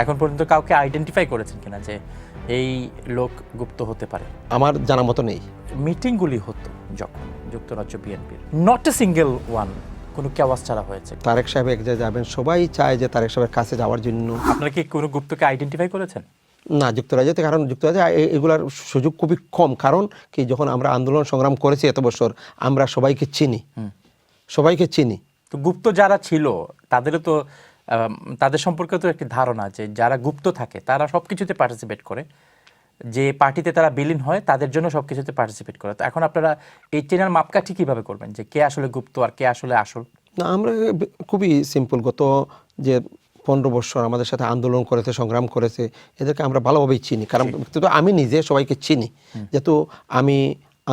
এখন পর্যন্ত কাউকে আইডেন্টিফাই করেছেন কিনা যে এই লোক গুপ্ত হতে পারে? আমার জানা মতো নেই। মিটিংগুলি হতো যখন যুক্তরাজ্য বিএনপির, নট এ সিঙ্গেল ওয়ান কোনো কেওয়াজ ছাড়া হয়েছে। তারেক সাহেব এক জায়গায় যাবেন, সবাই চায় যে তারেক সাহেবের কাছে যাওয়ার জন্য। আপনারা কি কোনো গুপ্তকে আইডেন্টিফাই করেছেন? না, যুক্তরাজ্যতে, কারণ যুক্তরাজ্যে এগুলার সুযোগ খুবই কম। কারণ কি, যখন আমরা আন্দোলন সংগ্রাম করেছি এত বছর, আমরা সবাইকে চিনি। তো গুপ্ত যারা ছিল তাদেরও তো তাদের সম্পর্কে তো একটি ধারণা যে যারা গুপ্ত থাকে তারা সব কিছুতে পার্টিসিপেট করে, যে পার্টিতে তারা বিলীন হয় তাদের জন্য সব কিছুতে পার্টিসিপেট করে। তো এখন আপনারা এই চেনার মাপকাঠি কীভাবে করবেন যে কে আসলে গুপ্ত আর কে আসলে আসল? না, আমরা খুবই সিম্পল। গত যে 15 বছর আমাদের সাথে আন্দোলন করেছে, সংগ্রাম করেছে, এদেরকে আমরা ভালোভাবেই চিনি। কারণ আমি নিজে সবাইকে চিনি, যেহেতু আমি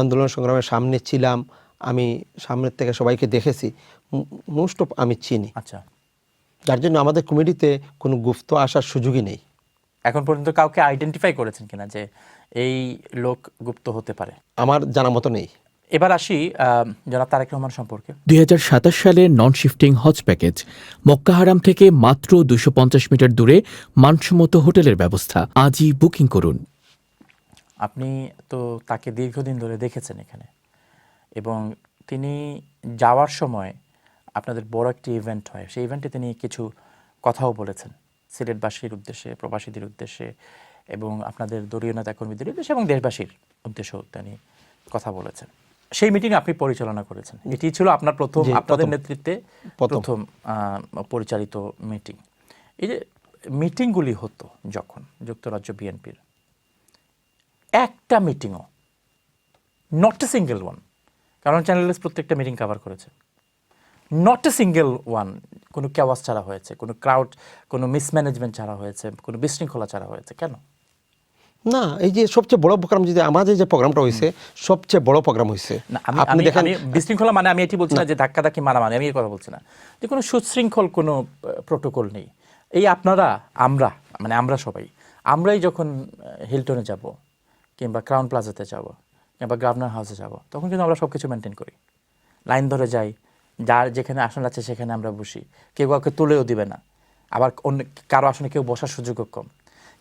আন্দোলন সংগ্রামের সামনে ছিলাম, আমি সামনের থেকে সবাইকে দেখেছি, মোস্ট অফ আমি চিনি। আচ্ছা, যার জন্য আমাদের কমিটিতে কোনো গুপ্ত আসার সুযোগই নেই। এখন পর্যন্ত কাউকে আইডেন্টিফাই করেছেন কিনা যে এই লোক গুপ্ত হতে পারে? আমার জানা মতো নেই। এবার আসি জনাব তারেক রহমান সম্পর্কে। 2027 সালের নন শিফটিং হজ প্যাকেজ, মক্কা হারাম থেকে মাত্র 250 মিটার দূরে মানসম্মত হোটেলের ব্যবস্থা। আজই বুকিং করুন। আপনি তো তাকে দীর্ঘদিন ধরে দেখেছেন এখানে, এবং তিনি যাওয়ার সময় আপনাদের বড় একটি ইভেন্ট হয়, সেই ইভেন্টে তিনি কিছু কথাও বলেছেন সিলেটবাসীর উদ্দেশ্যে, প্রবাসীদের উদ্দেশ্যে, এবং আপনাদের দলীয় নেতা কর্মীদের উদ্দেশ্যে এবং দেশবাসীর উদ্দেশ্যেও তিনি কথা বলেছেন। সেই মিটিং আপনি পরিচালনা করেছেন, এটি ছিল আপনার প্রথম, আপনাদের নেতৃত্বে প্রথম পরিচালিত মিটিং। এই যে মিটিংগুলি হতো যখন যুক্তরাজ্য বিএনপির, একটা মিটিংও, নট এ সিঙ্গেল ওয়ান, কারণ চ্যানেলস প্রত্যেকটা মিটিং কভার করেছে, নট এ সিঙ্গেল ওয়ান কোনো কেওয়াজ ছাড়া হয়েছে, কোনো ক্রাউড, কোনো মিসম্যানেজমেন্ট ছাড়া হয়েছে, কোনো বিশৃঙ্খলা ছাড়া হয়েছে কেন? না, এই যে সবচেয়ে বড় প্রোগ্রাম, যদি আমাদের যে প্রোগ্রামটা হয়েছে সবচেয়ে বড় প্রোগ্রাম হয়েছে। আপনি দেখেন, বিশৃঙ্খলা মানে আমি এটি বলছি না যে ধাক্কাধাক্কি মারামারি, আমি এই কথা বলছি না, যে কোনো সুশৃঙ্খল কোনো প্রোটোকল নেই। এই আপনারা, আমরা সবাই, আমরাই যখন হিলটনে যাব কিংবা ক্রাউন প্লাজাতে যাব কিংবা গভর্নর হাউসে যাব, তখন কিন্তু আমরা সব কিছু মেনটেন করি, লাইন ধরে যাই, যার যেখানে আসন আছে সেখানে আমরা বসি, কেউ কাউকে তুলেও দিবে না, আবার অন্য কারো আসনে কেউ বসার সুযোগও কম।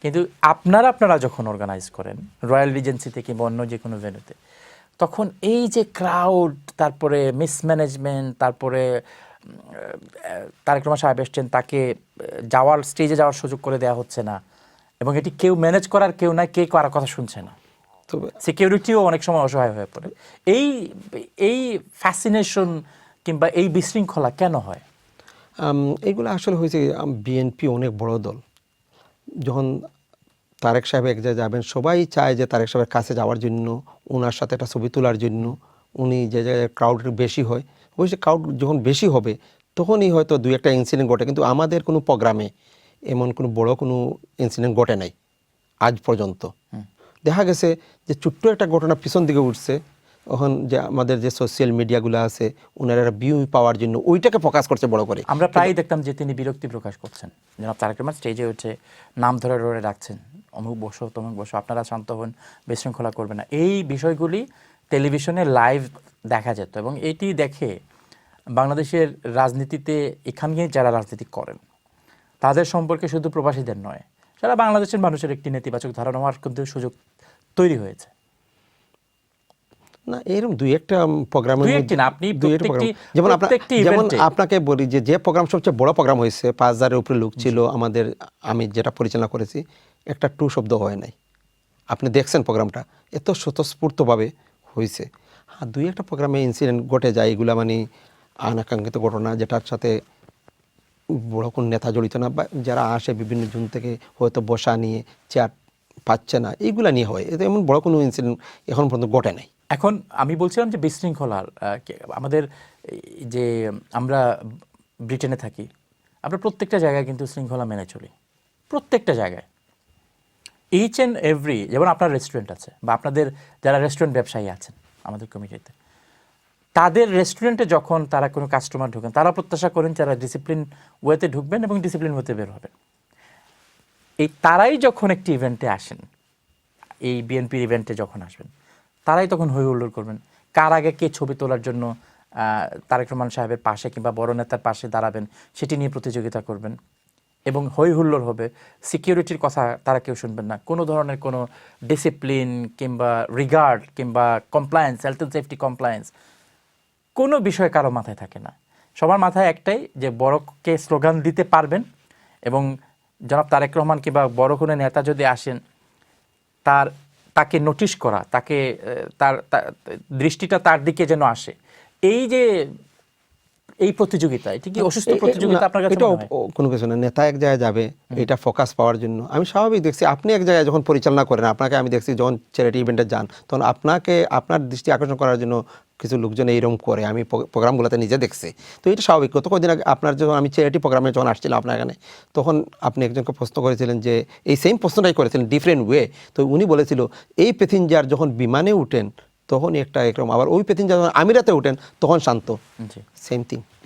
কিন্তু আপনারা যখন অর্গানাইজ করেন রয়্যাল রিজেন্সিতে কিংবা অন্য যে কোনো ভেন্যুতে, তখন এই যে ক্রাউড, তারপরে মিসম্যানেজমেন্ট, তারপরে তারেক রহমান সাহেব এসছেন, তাকে স্টেজে যাওয়ার সুযোগ করে দেওয়া হচ্ছে না, এবং এটি কেউ ম্যানেজ করার কেউ নাই, কে কারো কথা শুনছে না, সিকিউরিটিও অনেক সময় অসহায় হয়ে পড়ে। এই ফ্যাসিনেশন কিংবা এই বিশৃঙ্খলা কেন হয়? এগুলো আসলে হয়েছে, বিএনপি অনেক বড় দল। যখন তারেক সাহেব এক জায়গায় যাবেন, সবাই চায় যে তারেক সাহেবের কাছে যাওয়ার জন্য, ওনার সাথে একটা ছবি তোলার জন্য। উনি যে জায়গায় ক্রাউড বেশি হয়, ওই যে ক্রাউড যখন বেশি হবে তখনই হয়তো দুই একটা ইনসিডেন্ট ঘটে। কিন্তু আমাদের কোনো প্রোগ্রামে এমন কোনো বড় কোনো ইনসিডেন্ট ঘটে নাই আজ পর্যন্ত। দেখা গেছে যে ছোট্ট একটা ঘটনা পিছন দিকে উঠছে, তখন যে আমাদের যে সোশ্যাল মিডিয়াগুলো আছে, ওনারা ভিউ পাওয়ার জন্য ওইটাকে ফোকাস করছে বড় করে। আমরা প্রায়ই দেখতাম যে তিনি বিরক্তি প্রকাশ করছেন, জনাব তারেক রহমান স্টেজে উঠে নাম ধরে ধরে রাখছেন, অমুক বসো তমুক বসো, আপনারা শান্ত হন, বিশৃঙ্খলা করবে না। এই বিষয়গুলি টেলিভিশনে লাইভ দেখা যেত, এবং এটি দেখে বাংলাদেশের রাজনীতিতে, এখানে যারা রাজনীতি করেন তাদের সম্পর্কে শুধু প্রবাসীদের নয়, সারা বাংলাদেশের মানুষের একটি নেতিবাচক ধারণা হওয়ার কিন্তু সুযোগ তৈরি হয়েছে। না, এরকম দুই একটা প্রোগ্রামের মধ্যে, যেমন আপনাকে বলি যে প্রোগ্রাম সবচেয়ে বড় প্রোগ্রাম হয়েছে, 5000-এর উপরে লোক ছিল আমাদের, আমি যেটা পরিচালনা করেছি, একটা টু শব্দ হয় নাই। আপনি দেখছেন প্রোগ্রামটা, এত স্বতঃস্ফূর্তভাবে হয়েছে। হ্যাঁ, দুই একটা প্রোগ্রামে ইনসিডেন্ট ঘটে যায়, এগুলা মানে অনাকাঙ্ক্ষিত ঘটনা, যেটার সাথে বড় কোন নেতা জড়িত না, বা যারা আসে বিভিন্ন জুন থেকে হয়তো বসা নিয়ে চেয়ার পাচ্ছে না, এইগুলা নিয়ে হয়। এতে এমন বড় কোনো ইনসিডেন্ট এখন পর্যন্ত ঘটে নাই। এখন আমি বলছিলাম যে বিশৃঙ্খলার, আমাদের যে আমরা ব্রিটেনে থাকি, আমরা প্রত্যেকটা জায়গায় কিন্তু শৃঙ্খলা মেনে চলি, প্রত্যেকটা জায়গায়, ইচ অ্যান্ড এভরি। যেমন আপনার রেস্টুরেন্ট আছে, বা আপনাদের যারা রেস্টুরেন্ট ব্যবসায়ী আছেন আমাদের কমিটিতে, তাদের রেস্টুরেন্টে যখন তারা কোনো কাস্টমার ঢুকেন, তারা প্রত্যাশা করেন যারা ডিসিপ্লিন ওয়েতে ঢুকবেন এবং ডিসিপ্লিন ওয়েতে বের হবেন। এই তারাই যখন একটি ইভেন্টে আসেন, এই বিএনপির ইভেন্টে যখন আসবেন, তারাই তখন হই হুল্লোড় করবেন, কার আগে কে ছবি তোলার জন্য তারেক রহমান সাহেবের পাশে কিংবা বড় নেতার পাশে দাঁড়াবেন সেটি নিয়ে প্রতিযোগিতা করবেন, এবং হই হুল্লোড় হবে, সিকিউরিটির কথা তারা কেউ শুনবেন না, কোনো ধরনের কোনো ডিসিপ্লিন কিংবা রিগার্ড কিংবা compliance, health and safety compliance কোনো বিষয় কারো মাথায় থাকে না। সবার মাথায় একটাই, যে বড়কে স্লোগান দিতে পারবেন এবং জনাব তারেক রহমান কিংবা বড় কোনো নেতা যদি আসেন তাকে নোটিশ করা, তাকে তার দৃষ্টিটা তার দিকে যেন আসে। এই যে এই প্রতিযোগিতা, এটা কি অসুস্থ প্রতিযোগিতা আপনার কাছে এটা মনে হয়? কোনো কিছু না, নেতা এক জায়গায় যাবে এটা ফোকাস পাওয়ার জন্য। আমি স্বাভাবিক দেখছি আপনি এক জায়গায় যখন পরিচালনা করেন, আপনাকে আমি দেখছি যখন চ্যারিটি ইভেন্টে যান তখন আপনার দৃষ্টি আকর্ষণ করার জন্য কিছু লোকজন এইরকম করে, আমি প্রোগ্রামগুলোতে নিজে দেখছি। তো এটা স্বাভাবিক। গত কদিন আগে আপনার যখন আমি চ্যারিটি প্রোগ্রামে যখন আসছিলাম আপনার এখানে, তখন আপনি একজনকে প্রশ্ন করেছিলেন যে এই সেম প্রশ্নটাই করেছিলেন ডিফারেন্ট ওয়ে। তো উনি বলেছিল এই প্যাসেঞ্জার যখন বিমানে উঠেন তখন একটা একরকম, আবার ওই প্যাসেঞ্জার যখন আমিরাতে উঠেন তখন শান্ত। জি। Same thing.